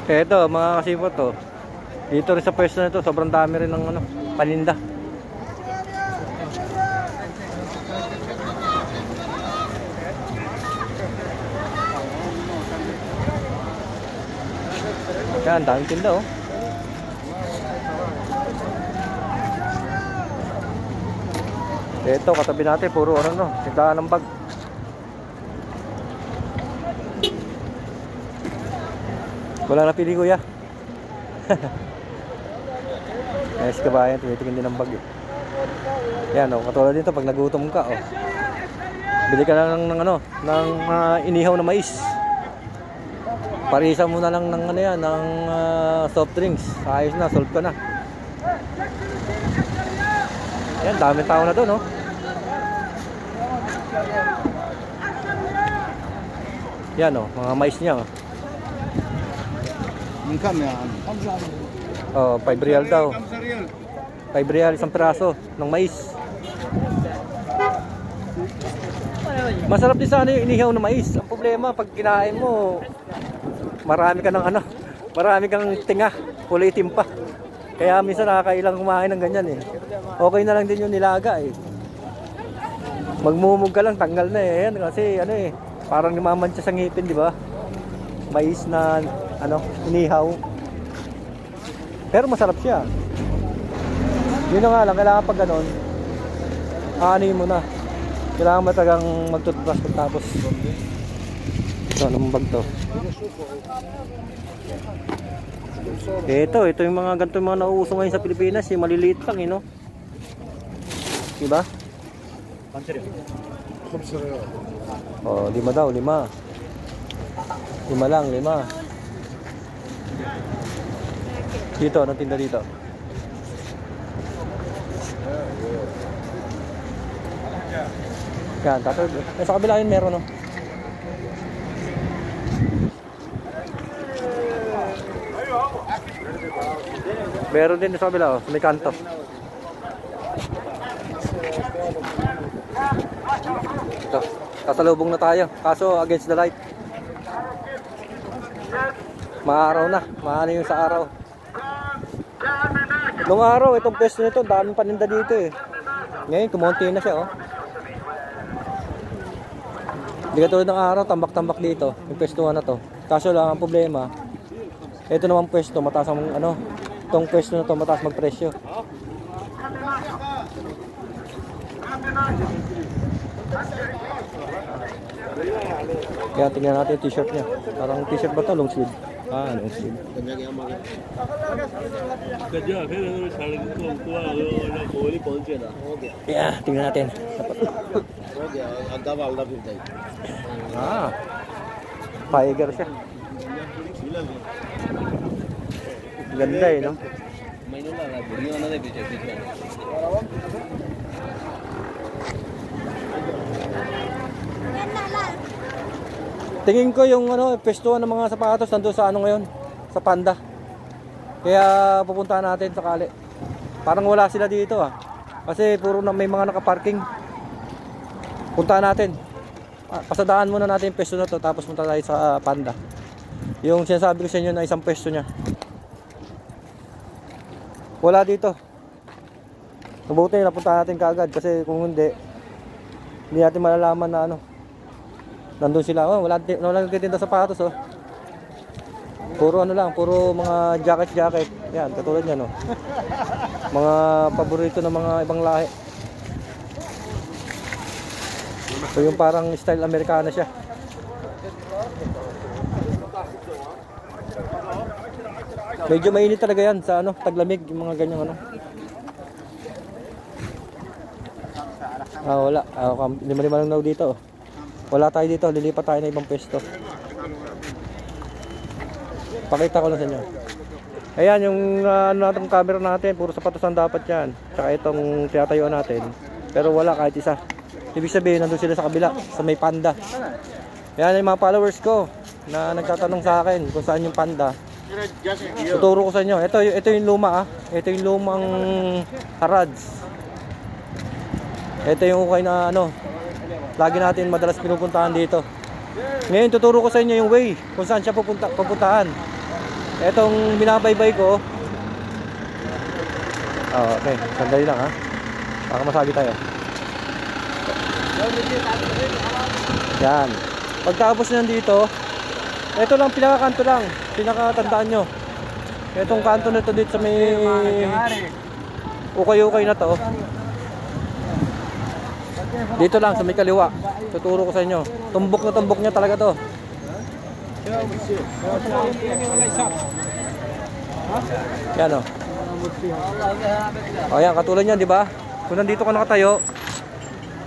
Eto mga kasipot to. Dito rin sa pwesto na to, sobrang dami rin ng ano, paninda. Yan, daming tinda oh. Ito, katabi natin, puro ano, tindahan ng bag. Wala na pili kuya. Yes, kabayan, tumitingin din ng bag eh. Yan oh, katulad dito pag nagutom ka oh. Bili ka na ng ano, ng inihaw na mais. Parisa mo na lang ng ano yan, ng soft drinks. Ayos na, solve ka na. Yan, dami tao na doon oh. Yan oh, mga mais niya oh. Oh, 5 real daw. 5 real isang piraso ng mais. Masarap din sana yung inihaw na mais. Ang problema pag kinain mo, marami ka ng ano, marami kang tinga, kulay itim pa. Kaya minsan nakakailang kumain ng ganyan eh. Okay na lang din yung nilaga eh. Magmumug ka lang, tanggal na eh. Yan, kasi ano eh, parang namamantsa sa ngipin, di ba? Mais na ano, inihaw. Pero masarap siya. Yun na nga lang, kailangan pag ganon, aanin mo na. Kailangan matagang magtutbrush tapos. Ito, anong bag to? Ito yung mga ganito yung mga nauuso ngayon sa Pilipinas. Yung maliliit lang, no? Diba? Oh, 5 daw, 5. 5 lang, 5. Dito, anong tinda dito? Yan, tapos sa kabila yun meron, no? Meron din sa kabila, oh, sa may kanto. Ito, kasalubong na tayo, kaso against the light. Maaraw na, maano yung sa araw. Nung araw, itong pwesto nito, daming paninda dito eh. Ngayon, kumonti na siya, oh. Hindi katulad ng araw, tambak-tambak dito, yung pwestuhan na to. Kaso lang, ang problema, ito naman pwesto, mataas ang ano, itong pwesto na to, mataas magpresyo. Kaya tingnan natin yung t-shirt niya. Parang t-shirt ba to? Long sleeve. Ah, long sleeve. Yeah, tingnan natin. Ah, tiger siya. Ganda eh, no? Tingin ko yung ano, pwestuhan ng mga sapatos nandun sa ano ngayon, sa Panda. Kaya pupuntahan natin sakali. Parang wala sila dito ah. Kasi puro na may mga nakaparking. Puntahan natin. Pasadaan muna natin yung pwesto na to, tapos punta tayo sa Panda. Yung sinasabi ko sa inyo na isang pwesto niya. Wala dito. Mabuti napunta natin kaagad kasi kung hindi natin malalaman na ano. Nandun sila, oh, wala nagtitinda sapatos oh. Puro ano lang, puro mga jacket. Yan, katulad niyan oh. Mga paborito ng mga ibang lahi. So yung parang style Amerikana siya. Medyo mainit talaga yan sa ano, taglamig, yung mga ganyang ano. Ah, wala. Lima-lima lang daw dito oh. Wala tayo dito, lilipat tayo na ibang pwesto. Pakita ko lang sa inyo. Ayan yung ano natong camera natin, puro sapatos ang dapat yan. Tsaka itong tinatayuan natin. Pero wala kahit isa. Ibig sabihin nandun sila sa kabila, sa may Panda. Ayan yung mga followers ko na nagtatanong sa akin kung saan yung Panda. Tuturo ko sa inyo. Ito yung luma ah. Ito yung lumang Harads. Ito yung ukay na ano, lagi natin madalas pinupuntahan dito. Ngayon tuturo ko sa inyo yung way kung saan siya pupuntahan. Etong binabaybay ko. Oh, okay, sandali lang ha. Baka masagi tayo. Yan. Pagtapos nyo dito, ito lang pinakakanto lang, pinakatandaan nyo. Itong kanto na to dito sa may ukay-ukay na to. Dito lang sa may kaliwa. Tuturo ko sa inyo. Tumbok niya talaga to. Yan o. O yan, katulad yan, di ba? Kung nandito ka nakatayo,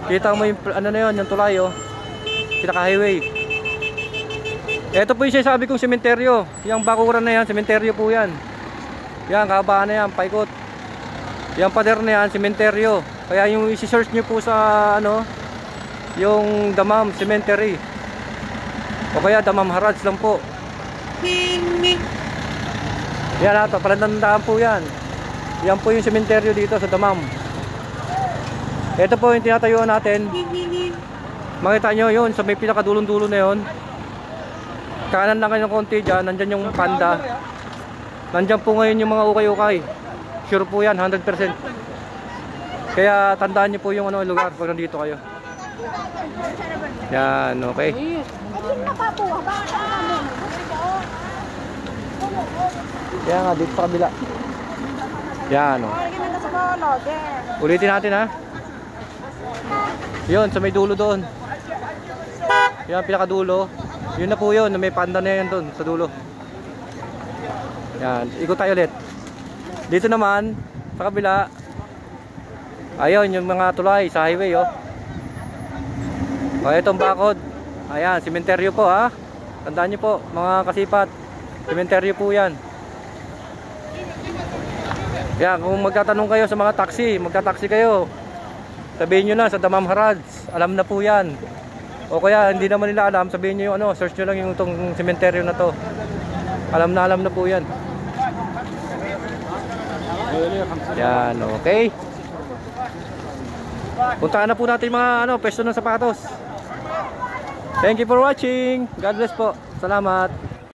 kita mo yung ano na yun, yung tulay o. Pinaka-highway. Ito po yung sinasabi kong sementeryo. Yung bakuran na yan, sementeryo po yan. Yan, kahabaan na yan, paikot. Yung pader na yan, sementeryo. Kaya yung isi-search nyo po sa ano, yung Damam Cemetery. O kaya Damam Harads lang po. Yan ata, palatandaan po yan. Yan po yung sementeryo dito sa Damam. Ito po yung tinatayuan natin. Makita nyo yun, sa may pinakadulong-dulo na yun. Kanan lang kayo ng konti dyan, nandyan yung panda. Nandyan po ngayon yung mga ukay-ukay. Sure po yan, 100%. Kaya tandaan nyo po yung ano, lugar pag nandito kayo. Yan, okay. Kaya nga, dito sa kabila. Yan, o. Ulitin natin ha. Yun, sa may dulo doon. Yan, pinakadulo. Yun na po yun, may panda na yan doon sa dulo. Yan, ikot tayo ulit. Dito naman, sa kabila. Ayun, yung mga tulay sa highway oh. O, itong bakod. Ayan, sementeryo po ha. Tandaan nyo po, mga kasipat. Sementeryo po yan. Yan, kung magtatanong kayo sa mga taxi, magta-taxi kayo, sabihin nyo na sa Damam Harads. Alam na po yan. O kaya hindi naman nila alam, sabihin nyo yung ano, search nyo lang yung itong sementeryo na to. Alam na po yan. Yan, okay. Puntahan na po natin mga ano, pwesto ng sapatos. Thank you for watching. God bless po. Salamat.